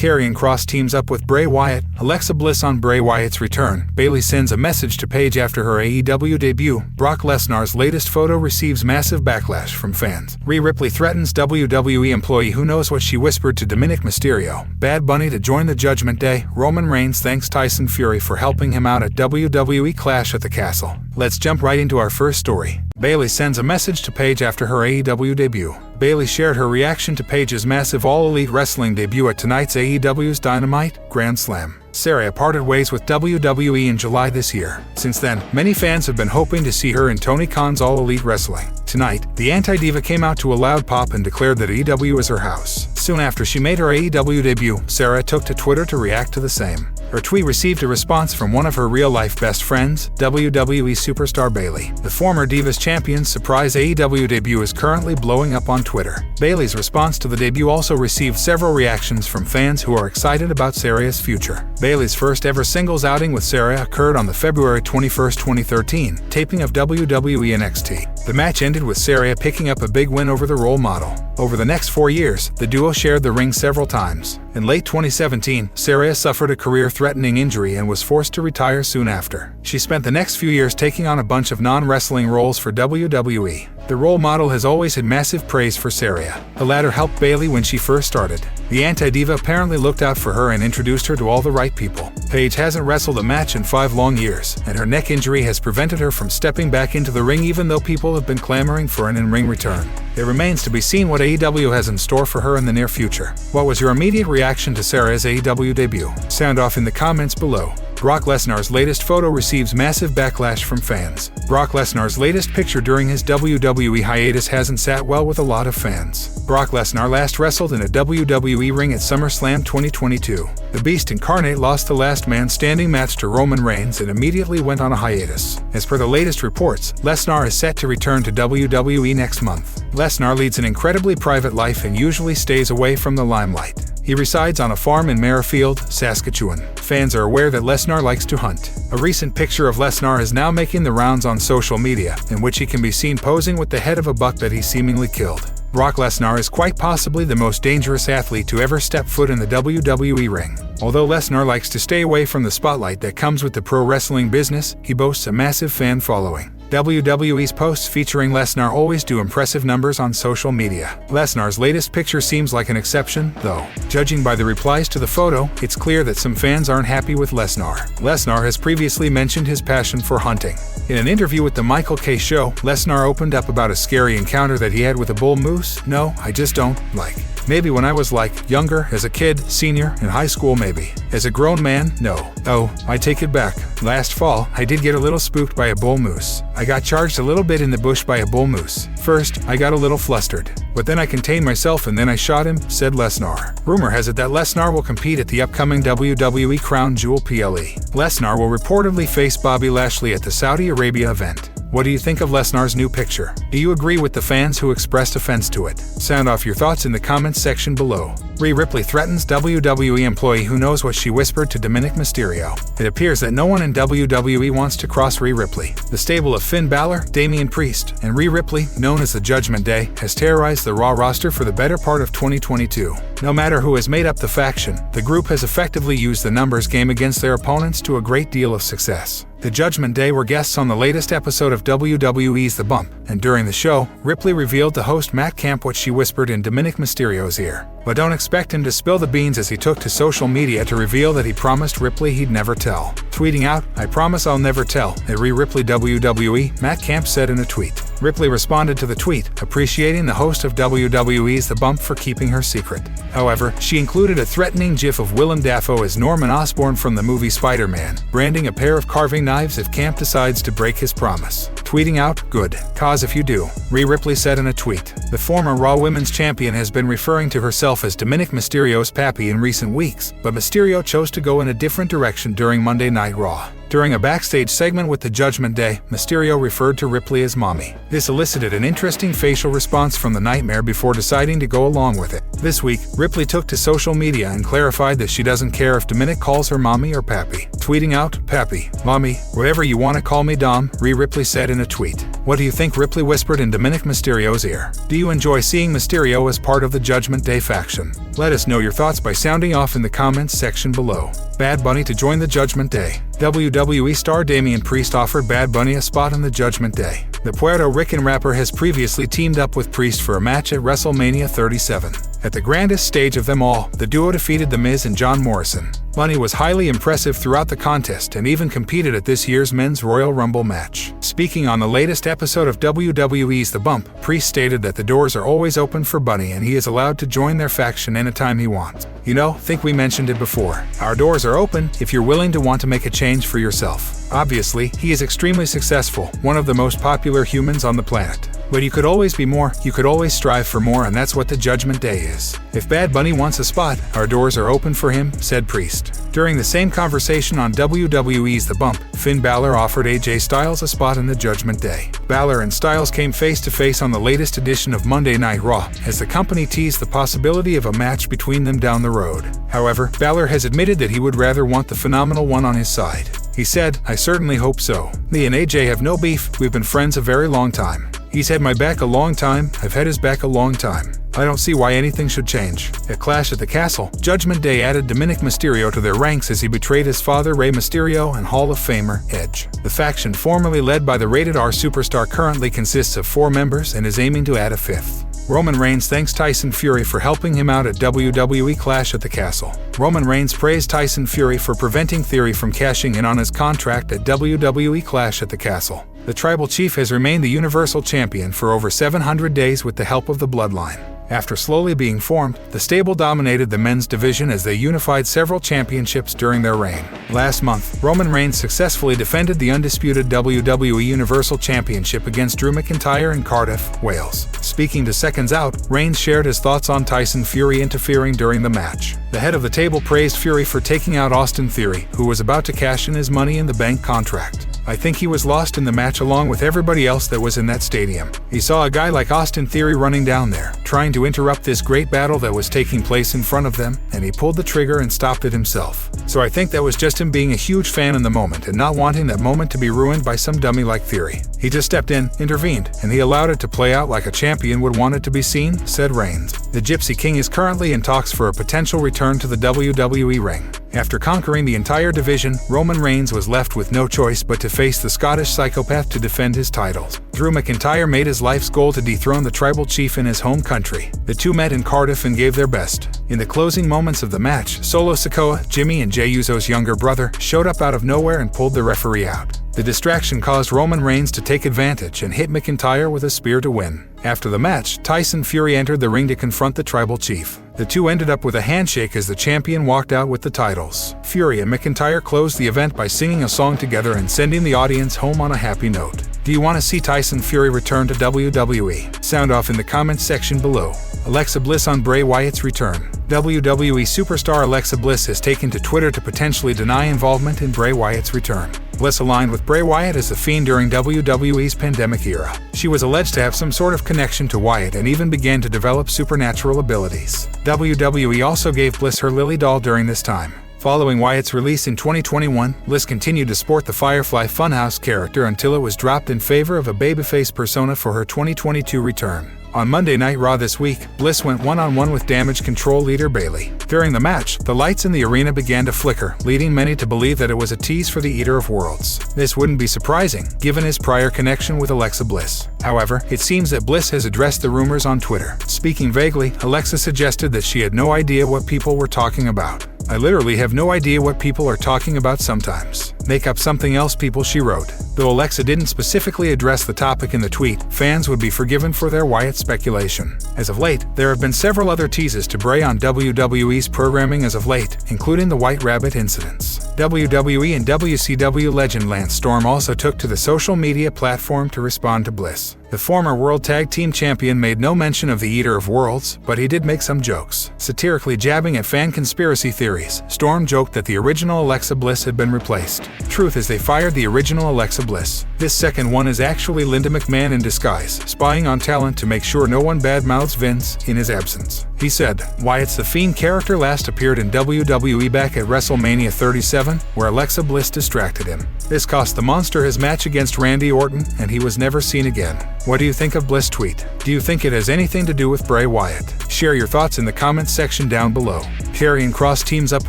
Karrion Kross teams up with Bray Wyatt. Alexa Bliss on Bray Wyatt's return. Bayley sends a message to Paige after her AEW debut. Brock Lesnar's latest photo receives massive backlash from fans. Rhea Ripley threatens WWE employee who knows what she whispered to Dominic Mysterio. Bad Bunny to join the Judgment Day. Roman Reigns thanks Tyson Fury for helping him out at WWE Clash at the Castle. Let's jump right into our first story. Bayley sends a message to Paige after her AEW debut. Bayley shared her reaction to Paige's massive All Elite Wrestling debut at tonight's AEW's Dynamite Grand Slam. Saraya parted ways with WWE in July this year. Since then, many fans have been hoping to see her in Tony Khan's All Elite Wrestling. Tonight, the anti-diva came out to a loud pop and declared that AEW is her house. Soon after she made her AEW debut, Saraya took to Twitter to react to the same. Her tweet received a response from one of her real-life best friends, WWE superstar Bayley. The former Divas Champion's surprise AEW debut is currently blowing up on Twitter. Bayley's response to the debut also received several reactions from fans who are excited about Saraya's future. Bayley's first ever singles outing with Saraya occurred on the February 21, 2013, taping of WWE NXT. The match ended with Saraya picking up a big win over the role model. Over the next 4 years, the duo shared the ring several times. In late 2017, Saraya suffered a career-threatening injury and was forced to retire soon after. She spent the next few years taking on a bunch of non-wrestling roles for WWE. The role model has always had massive praise for Saraya. The latter helped Bayley when she first started. The anti-diva apparently looked out for her and introduced her to all the right people. Paige hasn't wrestled a match in 5 long years, and her neck injury has prevented her from stepping back into the ring even though people have been clamoring for an in-ring return. It remains to be seen what AEW has in store for her in the near future. What was your immediate reaction to Saraya's AEW debut? Sound off in the comments below. Brock Lesnar's latest photo receives massive backlash from fans. Brock Lesnar's latest picture during his WWE hiatus hasn't sat well with a lot of fans. Brock Lesnar last wrestled in a WWE ring at SummerSlam 2022. The Beast Incarnate lost the last man standing match to Roman Reigns and immediately went on a hiatus. As per the latest reports, Lesnar is set to return to WWE next month. Lesnar leads an incredibly private life and usually stays away from the limelight. He resides on a farm in Merrifield, Saskatchewan. Fans are aware that Lesnar likes to hunt. A recent picture of Lesnar is now making the rounds on social media, in which he can be seen posing with the head of a buck that he seemingly killed. Brock Lesnar is quite possibly the most dangerous athlete to ever step foot in the WWE ring. Although Lesnar likes to stay away from the spotlight that comes with the pro wrestling business, he boasts a massive fan following. WWE's posts featuring Lesnar always do impressive numbers on social media. Lesnar's latest picture seems like an exception, though. Judging by the replies to the photo, it's clear that some fans aren't happy with Lesnar. Lesnar has previously mentioned his passion for hunting. In an interview with The Michael Kay Show, Lesnar opened up about a scary encounter that he had with a bull moose. "No, I just don't like. Maybe when I was younger, as a kid, senior, in high school maybe. As a grown man, no. Oh, I take it back. Last fall, I did get a little spooked by a bull moose. I got charged a little bit in the bush by a bull moose. First, I got a little flustered. But then I contained myself and then I shot him," said Lesnar. Rumor has it that Lesnar will compete at the upcoming WWE Crown Jewel PLE. Lesnar will reportedly face Bobby Lashley at the Saudi Arabia event. What do you think of Lesnar's new picture? Do you agree with the fans who expressed offense to it? Sound off your thoughts in the comments section below. Rhea Ripley threatens WWE employee who knows what she whispered to Dominic Mysterio. It appears that no one in WWE wants to cross Rhea Ripley. The stable of Finn Balor, Damian Priest, and Rhea Ripley, known as the Judgment Day, has terrorized the Raw roster for the better part of 2022. No matter who has made up the faction, the group has effectively used the numbers game against their opponents to a great deal of success. The Judgment Day were guests on the latest episode of WWE's The Bump, and during the show, Ripley revealed to host Matt Camp what she whispered in Dominic Mysterio's ear. But don't expect him to spill the beans as he took to social media to reveal that he promised Ripley he'd never tell. Tweeting out, "I promise I'll never tell," at Rhea Ripley WWE, Matt Camp said in a tweet. Ripley responded to the tweet, appreciating the host of WWE's The Bump for keeping her secret. However, she included a threatening gif of Willem Dafoe as Norman Osborn from the movie Spider-Man, branding a pair of carving knives if Camp decides to break his promise. Tweeting out, "Good cause if you do," Rhea Ripley said in a tweet. The former Raw Women's Champion has been referring to herself as Dominic Mysterio's pappy in recent weeks, but Mysterio chose to go in a different direction during Monday Night Raw. During a backstage segment with the Judgment Day, Mysterio referred to Ripley as Mommy. This elicited an interesting facial response from the Nightmare before deciding to go along with it. This week, Ripley took to social media and clarified that she doesn't care if Dominic calls her Mommy or Pappy. Tweeting out, "Pappy, Mommy, whatever you want to call me Dom," Rhea Ripley said in a tweet. What do you think? Ripley whispered in Dominic Mysterio's ear. Do you enjoy seeing Mysterio as part of the Judgment Day faction? Let us know your thoughts by sounding off in the comments section below. Bad Bunny to join the Judgment Day. WWE star Damian Priest offered Bad Bunny a spot on the Judgment Day. The Puerto Rican rapper has previously teamed up with Priest for a match at WrestleMania 37. At the grandest stage of them all, the duo defeated The Miz and John Morrison. Bunny was highly impressive throughout the contest and even competed at this year's Men's Royal Rumble match. Speaking on the latest episode of WWE's The Bump, Priest stated that the doors are always open for Bunny and he is allowed to join their faction anytime he wants. You know, think we mentioned it before. Our doors are open if you're willing to want to make a change for yourself. Obviously, he is extremely successful, one of the most popular humans on the planet. But you could always be more, you could always strive for more, and that's what the Judgment Day is. If Bad Bunny wants a spot, our doors are open for him, said Priest. During the same conversation on WWE's The Bump, Finn Balor offered AJ Styles a spot in the Judgment Day. Balor and Styles came face to face on the latest edition of Monday Night Raw, as the company teased the possibility of a match between them down the road. However, Balor has admitted that he would rather want the Phenomenal One on his side. He said, "I certainly hope so. Me and AJ have no beef, we've been friends a very long time. He's had my back a long time, I've had his back a long time. I don't see why anything should change." At Clash at the Castle, Judgment Day added Dominic Mysterio to their ranks as he betrayed his father Rey Mysterio and Hall of Famer Edge. The faction formerly led by the Rated R superstar currently consists of 4 members and is aiming to add a 5th. Roman Reigns thanks Tyson Fury for helping him out at WWE Clash at the Castle. Roman Reigns praised Tyson Fury for preventing Theory from cashing in on his contract at WWE Clash at the Castle. The Tribal Chief has remained the Universal Champion for over 700 days with the help of the Bloodline. After slowly being formed, the stable dominated the men's division as they unified several championships during their reign. Last month, Roman Reigns successfully defended the undisputed WWE Universal Championship against Drew McIntyre in Cardiff, Wales. Speaking to Seconds Out, Reigns shared his thoughts on Tyson Fury interfering during the match. The head of the table praised Fury for taking out Austin Theory, who was about to cash in his Money in the Bank contract. "I think he was lost in the match along with everybody else that was in that stadium. He saw a guy like Austin Theory running down there, trying to interrupt this great battle that was taking place in front of them, and he pulled the trigger and stopped it himself. So I think that was just him being a huge fan in the moment and not wanting that moment to be ruined by some dummy like Theory. He just stepped in, intervened, and he allowed it to play out like a champion would want it to be seen," said Reigns. The Gypsy King is currently in talks for a potential return to the WWE ring. After conquering the entire division, Roman Reigns was left with no choice but to face the Scottish psychopath to defend his titles. Drew McIntyre made his life's goal to dethrone the Tribal Chief in his home country. The two met in Cardiff and gave their best. In the closing moments of the match, Solo Sikoa, Jimmy and Jey Uso's younger brother, showed up out of nowhere and pulled the referee out. The distraction caused Roman Reigns to take advantage and hit McIntyre with a spear to win. After the match, Tyson Fury entered the ring to confront the Tribal Chief. The two ended up with a handshake as the champion walked out with the titles. Fury and McIntyre closed the event by singing a song together and sending the audience home on a happy note. Do you want to see Tyson Fury return to WWE? Sound off in the comments section below. Alexa Bliss on Bray Wyatt's return. WWE superstar Alexa Bliss has taken to Twitter to potentially deny involvement in Bray Wyatt's return. Bliss aligned with Bray Wyatt as the Fiend during WWE's pandemic era. She was alleged to have some sort of connection to Wyatt and even began to develop supernatural abilities. WWE also gave Bliss her Lily doll during this time. Following Wyatt's release in 2021, Bliss continued to sport the Firefly Funhouse character until it was dropped in favor of a babyface persona for her 2022 return. On Monday Night Raw this week, Bliss went one-on-one with Damage Control leader Bayley. During the match, the lights in the arena began to flicker, leading many to believe that it was a tease for the Eater of Worlds. This wouldn't be surprising, given his prior connection with Alexa Bliss. However, it seems that Bliss has addressed the rumors on Twitter. Speaking vaguely, Alexa suggested that she had no idea what people were talking about. "I literally have no idea what people are talking about sometimes. Make up something else, people," she wrote. Though Alexa didn't specifically address the topic in the tweet, fans would be forgiven for their Wyatt speculation. As of late, there have been several other teases to Bray on WWE's programming as of late, including the White Rabbit incidents. WWE and WCW legend Lance Storm also took to the social media platform to respond to Bliss. The former World Tag Team Champion made no mention of the Eater of Worlds, but he did make some jokes. Satirically jabbing at fan conspiracy theories, Storm joked that the original Alexa Bliss had been replaced. Truth is, they fired the original Alexa Bliss. This second one is actually Linda McMahon in disguise, spying on talent to make sure no one badmouths Vince in his absence. He said, Wyatt's The Fiend character last appeared in WWE back at WrestleMania 37, where Alexa Bliss distracted him. This cost the Monster his match against Randy Orton, and he was never seen again. What do you think of Bliss' tweet? Do you think it has anything to do with Bray Wyatt? Share your thoughts in the comments section down below. Karrion Kross teams up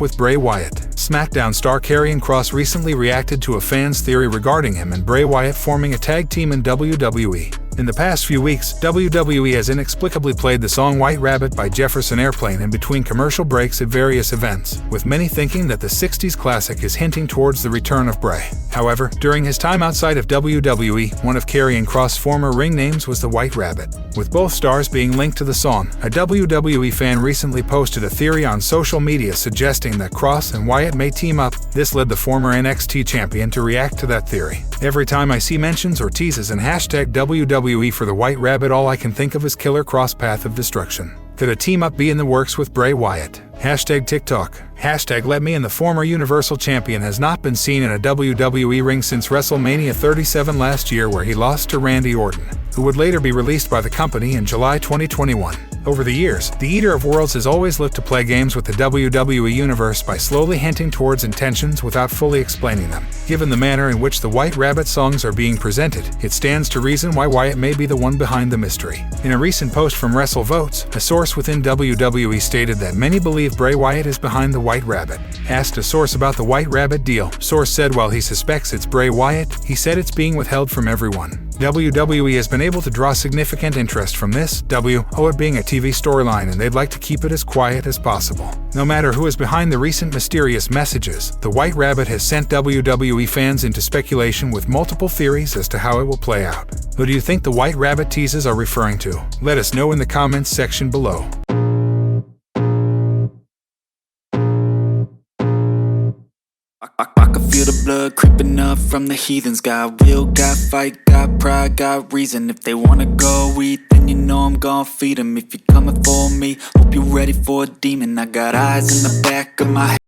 with Bray Wyatt. SmackDown star Karrion Kross recently reacted to a fan's theory regarding him and Bray Wyatt forming a tag team in WWE. In the past few weeks, WWE has inexplicably played the song White Rabbit by Jefferson Airplane in between commercial breaks at various events, with many thinking that the 60s classic is hinting towards the return of Bray. However, during his time outside of WWE, one of Karrion Kross' former ring names was the White Rabbit. With both stars being linked to the song, a WWE fan recently posted a theory on social media suggesting that Kross and Wyatt may team up. This led the former NXT champion to react to that theory. Every time I see mentions or teases and hashtag WWE for the White Rabbit, all I can think of is Killer Kross Path of Destruction. Could a team-up be in the works with Bray Wyatt? Hashtag TikTok. Hashtag Let Me In. The former Universal Champion has not been seen in a WWE ring since WrestleMania 37 last year, where he lost to Randy Orton, who would later be released by the company in July 2021. Over the years, the Eater of Worlds has always looked to play games with the WWE Universe by slowly hinting towards intentions without fully explaining them. Given the manner in which the White Rabbit songs are being presented, it stands to reason why Wyatt may be the one behind the mystery. In a recent post from WrestleVotes, a source within WWE stated that many believe Bray Wyatt is behind the White Rabbit. Asked a source about the White Rabbit deal, source said while he suspects it's Bray Wyatt, he said it's being withheld from everyone. WWE has been able to draw significant interest from this, it being a TV storyline, and they'd like to keep it as quiet as possible. No matter who is behind the recent mysterious messages, the White Rabbit has sent WWE fans into speculation with multiple theories as to how it will play out. Who do you think the White Rabbit teases are referring to? Let us know in the comments section below. I can feel the blood creeping up from the heathens. Got will, got fight, got pride, got reason. If they wanna go eat, then you know I'm gon' feed them. If you're coming for me, hope you're ready for a demon. I got eyes in the back of my head.